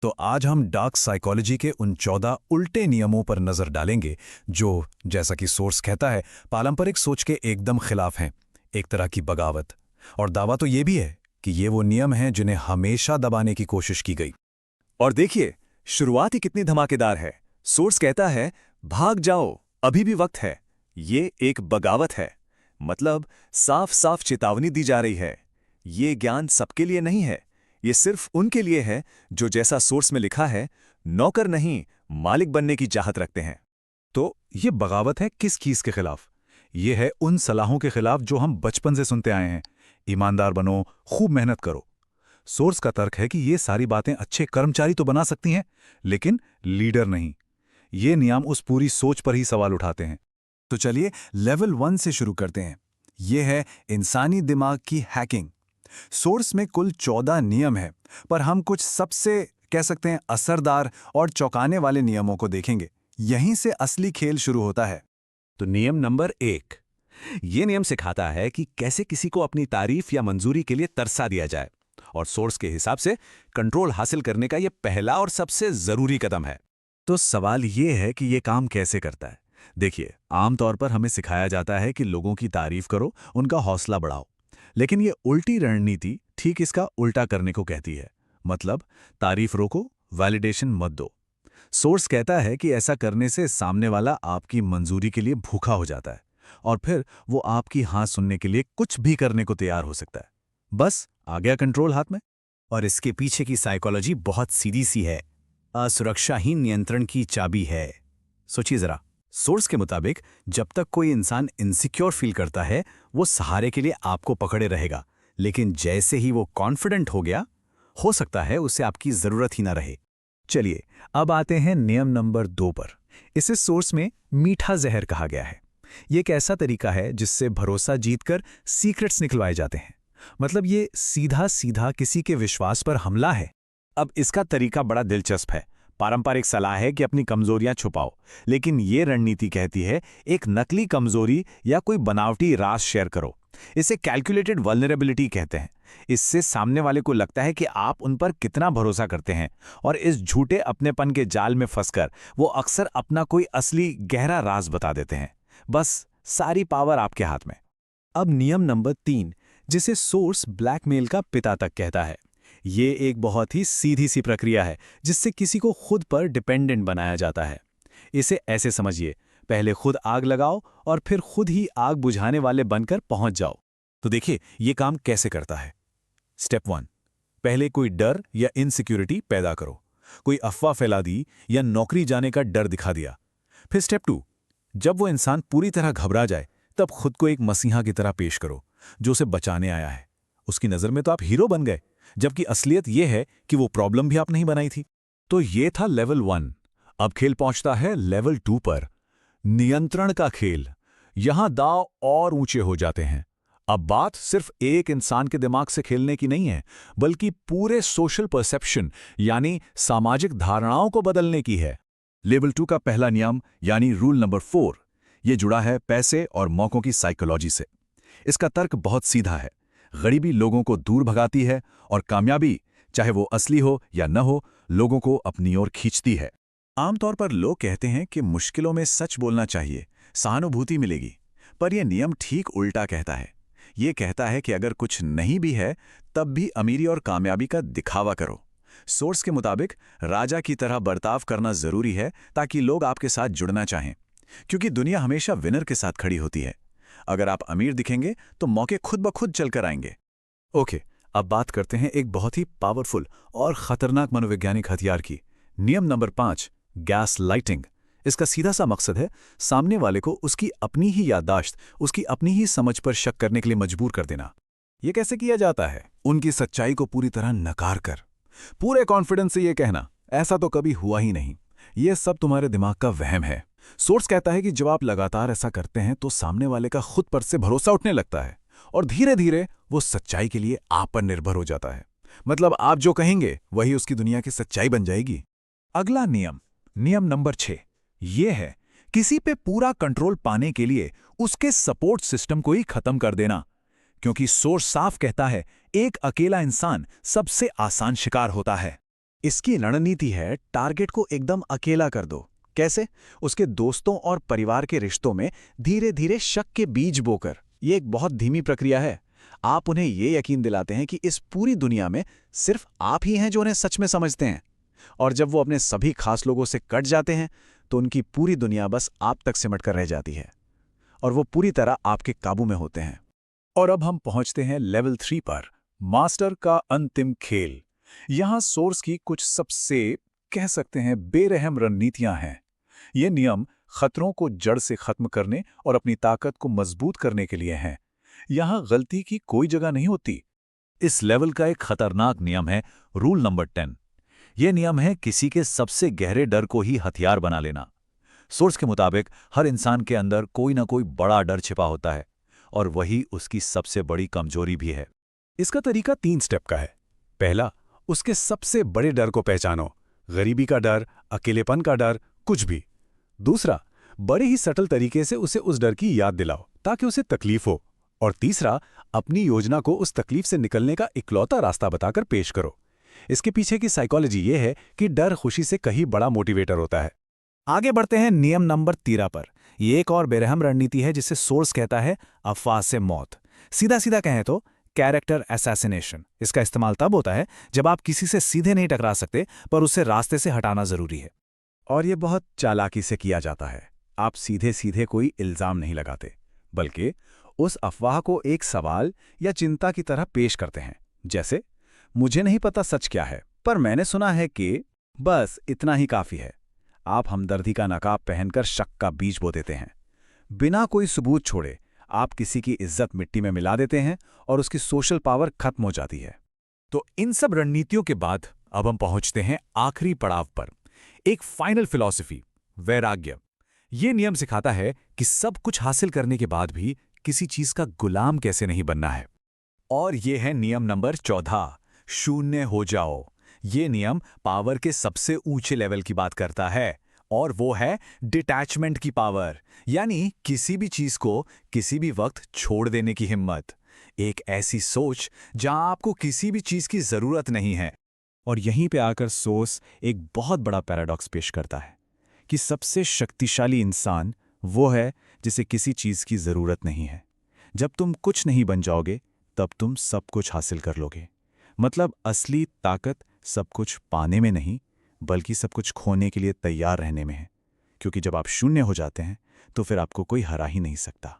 तो आज हम डार्क साइकोलॉजी के उन 14 उल्टे नियमों पर नजर डालेंगे जो, जैसा कि सोर्स कहता है, पारंपरिक सोच के एकदम खिलाफ हैं, एक तरह की बगावत। और दावा तो ये भी है कि ये वो नियम हैं जिन्हें हमेशा दबाने की कोशिश की गई। और देखिए, शुरुआत ही कितनी धमाकेदार है। सोर्स कहता है, भाग जाओ, अभी भी वक्त है। ये एक बगावत है, मतलब साफ साफ चेतावनी दी जा रही है। ये ज्ञान सबके लिए नहीं है, ये सिर्फ उनके लिए है जो, जैसा सोर्स में लिखा है, नौकर नहीं मालिक बनने की चाहत रखते हैं। तो ये बगावत है किस चीज के खिलाफ? ये है उन सलाहों के खिलाफ जो हम बचपन से सुनते आए हैं। ईमानदार बनो, खूब मेहनत करो। सोर्स का तर्क है कि ये सारी बातें अच्छे कर्मचारी तो बना सकती हैं, लेकिन लीडर नहीं। ये नियम उस पूरी सोच पर ही सवाल उठाते हैं। तो चलिए लेवल 1 से शुरू करते हैं। ये है इंसानी दिमाग की हैकिंग। सोर्स में कुल 14 नियम हैं, पर हम कुछ सबसे कह सकते हैं असरदार और चौंकाने वाले नियमों को देखेंगे। यहीं से असली खेल शुरू होता है। तो नियम नंबर 1, ये नियम सिखाता है कि कैसे किसी को अपनी तारीफ या मंजूरी के लिए तरसा दिया जाए। और सोर्स के हिसाब से कंट्रोल हासिल करने का यह पहला और सबसे जरूरी कदम है। तो सवाल ये है कि ये काम कैसे करता है। देखिए, आमतौर पर हमें सिखाया जाता है कि लोगों की तारीफ करो, उनका हौसला बढ़ाओ। लेकिन ये उल्टी रणनीति ठीक इसका उल्टा करने को कहती है। मतलब, तारीफ रोको, वैलिडेशन मत दो। सोर्स कहता है कि ऐसा करने से सामने वाला आपकी मंजूरी के लिए भूखा हो जाता है, और फिर वो आपकी हाँ सुनने के लिए कुछ भी करने को तैयार हो सकता है। बस आ गया कंट्रोल हाथ में। और इसके पीछे की साइकोलॉजी बहुत सीधी सी है। असुरक्षा ही नियंत्रण की चाबी है। सोचिए जरा, सोर्स के मुताबिक जब तक कोई इंसान इनसिक्योर फील करता है, वो सहारे के लिए आपको पकड़े रहेगा। लेकिन जैसे ही वो कॉन्फिडेंट हो गया, हो सकता है उसे आपकी जरूरत ही ना रहे। चलिए अब आते हैं नियम नंबर 2 पर। इसे सोर्स में मीठा जहर कहा गया है। ये एक ऐसा तरीका है जिससे भरोसा जीतकर सीक्रेट्स निकलवाए जाते हैं। मतलब ये सीधा सीधा किसी के विश्वास पर हमला है। अब इसका तरीका बड़ा दिलचस्प है। पारंपरिक सलाह है कि अपनी कमजोरियां छुपाओ, लेकिन ये रणनीति कहती है एक नकली कमजोरी या कोई बनावटी राज शेयर करो। इसे कैलकुलेटेड वल्नरेबिलिटी कहते हैं। इससे सामने वाले को लगता है कि आप उन पर कितना भरोसा करते हैं, और इस झूठे अपनेपन के जाल में फंसकर वो अक्सर अपना कोई असली गहरा राज बता देते हैं। बस सारी पावर आपके हाथ में। अब नियम नंबर 3, जिसे सोर्स ब्लैकमेल का पिता तक कहता है। ये एक बहुत ही सीधी सी प्रक्रिया है जिससे किसी को खुद पर डिपेंडेंट बनाया जाता है। इसे ऐसे समझिए, पहले खुद आग लगाओ और फिर खुद ही आग बुझाने वाले बनकर पहुंच जाओ। तो देखिए ये काम कैसे करता है। स्टेप 1, पहले कोई डर या इनसिक्योरिटी पैदा करो। कोई अफवाह फैला दी या नौकरी जाने का डर दिखा दिया। फिर स्टेप 2, जब वो इंसान पूरी तरह घबरा जाए, तब खुद को एक मसीहा की तरह पेश करो जो उसे बचाने आया है। उसकी नज़र में तो आप हीरो बन गए, जबकि असलियत यह है कि वो प्रॉब्लम भी आप नहीं बनाई थी। तो ये था लेवल 1। अब खेल पहुंचता है लेवल 2 पर, नियंत्रण का खेल। यहां दांव और ऊंचे हो जाते हैं। अब बात सिर्फ एक इंसान के दिमाग से खेलने की नहीं है, बल्कि पूरे सोशल परसेप्शन यानी सामाजिक धारणाओं को बदलने की है। लेवल 2 का पहला नियम यानी रूल नंबर 4, ये जुड़ा है पैसे और मौकों की साइकोलॉजी से। इसका तर्क बहुत सीधा है। गरीबी लोगों को दूर भगाती है, और कामयाबी, चाहे वो असली हो या न हो, लोगों को अपनी ओर खींचती है। आमतौर पर लोग कहते हैं कि मुश्किलों में सच बोलना चाहिए, सहानुभूति मिलेगी। पर यह नियम ठीक उल्टा कहता है। ये कहता है कि अगर कुछ नहीं भी है, तब भी अमीरी और कामयाबी का दिखावा करो। सोर्स के मुताबिक राजा की तरह बर्ताव करना जरूरी है ताकि लोग आपके साथ जुड़ना चाहें, क्योंकि दुनिया हमेशा विनर के साथ खड़ी होती है। अगर आप अमीर दिखेंगे तो मौके खुद ब खुद चलकर आएंगे। ओके, अब बात करते हैं एक बहुत ही पावरफुल और खतरनाक मनोवैज्ञानिक हथियार की। नियम नंबर 5, गैस लाइटिंग। इसका सीधा सा मकसद है सामने वाले को उसकी अपनी ही याददाश्त, उसकी अपनी ही समझ पर शक करने के लिए मजबूर कर देना। यह कैसे किया जाता है? उनकी सच्चाई को पूरी तरह नकार कर, पूरे कॉन्फिडेंस से यह कहना, ऐसा तो कभी हुआ ही नहीं, यह सब तुम्हारे दिमाग का वहम है। सोर्स कहता है कि जब आप लगातार ऐसा करते हैं तो सामने वाले का खुद पर से भरोसा उठने लगता है, और धीरे धीरे वो सच्चाई के लिए आप पर निर्भर हो जाता है। मतलब आप जो कहेंगे वही उसकी दुनिया की सच्चाई बन जाएगी। अगला नियम, नियम नंबर 6, ये है किसी पे पूरा कंट्रोल पाने के लिए उसके सपोर्ट सिस्टम को ही खत्म कर देना। क्योंकि सोर्स साफ कहता है, एक अकेला इंसान सबसे आसान शिकार होता है। इसकी रणनीति है टारगेट को एकदम अकेला कर दो। कैसे? उसके दोस्तों और परिवार के रिश्तों में धीरे धीरे शक के बीज बोकर। ये एक बहुत धीमी प्रक्रिया है। आप उन्हें ये यकीन दिलाते हैं कि इस पूरी दुनिया में सिर्फ आप ही हैं जो उन्हें सच में समझते हैं। और जब वो अपने सभी खास लोगों से कट जाते हैं तो उनकी पूरी दुनिया बस आप तक सिमट कर रह जाती है और वो पूरी तरह आपके काबू में होते हैं। और अब हम पहुंचते हैं लेवल 3 पर, मास्टर का अंतिम खेल। यहां सोर्स की कुछ सबसे, कह सकते हैं, बेरहम रणनीतियां हैं। ये नियम खतरों को जड़ से खत्म करने और अपनी ताकत को मजबूत करने के लिए हैं। यहां गलती की कोई जगह नहीं होती। इस लेवल का एक खतरनाक नियम है रूल नंबर 10। यह नियम है किसी के सबसे गहरे डर को ही हथियार बना लेना। सोर्स के मुताबिक हर इंसान के अंदर कोई ना कोई बड़ा डर छिपा होता है और वही उसकी सबसे बड़ी कमजोरी भी है। इसका तरीका 3 स्टेप का है। पहला, उसके सबसे बड़े डर को पहचानो। गरीबी का डर, अकेलेपन का डर, कुछ भी। दूसरा, बड़े ही सटल तरीके से उसे उस डर की याद दिलाओ ताकि उसे तकलीफ हो। और तीसरा, अपनी योजना को उस तकलीफ से निकलने का इकलौता रास्ता बताकर पेश करो। इसके पीछे की साइकोलॉजी ये है कि डर खुशी से कहीं बड़ा मोटिवेटर होता है। आगे बढ़ते हैं नियम नंबर 13 पर। ये एक और बेरहम रणनीति है जिसे सोर्स कहता है अफवाह से मौत। सीधा सीधा कहें तो कैरेक्टर असैसिनेशन। इसका इस्तेमाल तब होता है जब आप किसी से सीधे नहीं टकरा सकते पर उसे रास्ते से हटाना जरूरी है। और ये बहुत चालाकी से किया जाता है। आप सीधे सीधे कोई इल्जाम नहीं लगाते, बल्कि उस अफवाह को एक सवाल या चिंता की तरह पेश करते हैं। जैसे, मुझे नहीं पता सच क्या है, पर मैंने सुना है कि, बस इतना ही काफी है। आप हमदर्दी का नकाब पहनकर शक का बीज बो देते हैं। बिना कोई सबूत छोड़े आप किसी की इज्जत मिट्टी में मिला देते हैं और उसकी सोशल पावर खत्म हो जाती है। तो इन सब रणनीतियों के बाद अब हम पहुंचते हैं आखिरी पड़ाव पर, एक फाइनल फिलॉसफी, वैराग्य। ये नियम सिखाता है कि सब कुछ हासिल करने के बाद भी किसी चीज का गुलाम कैसे नहीं बनना है। और ये है नियम नंबर 14, शून्य हो जाओ। ये नियम पावर के सबसे ऊंचे लेवल की बात करता है और वो है डिटैचमेंट की पावर, यानी किसी भी चीज को किसी भी वक्त छोड़ देने की हिम्मत। एक ऐसी सोच जहां आपको किसी भी चीज की जरूरत नहीं है। और यहीं पे आकर सोर्स एक बहुत बड़ा पैराडॉक्स पेश करता है कि सबसे शक्तिशाली इंसान वो है जिसे किसी चीज की जरूरत नहीं है। जब तुम कुछ नहीं बन जाओगे तब तुम सब कुछ हासिल कर लोगे। मतलब असली ताकत सब कुछ पाने में नहीं, बल्कि सब कुछ खोने के लिए तैयार रहने में है। क्योंकि जब आप शून्य हो जाते हैं तो फिर आपको कोई हरा ही नहीं सकता।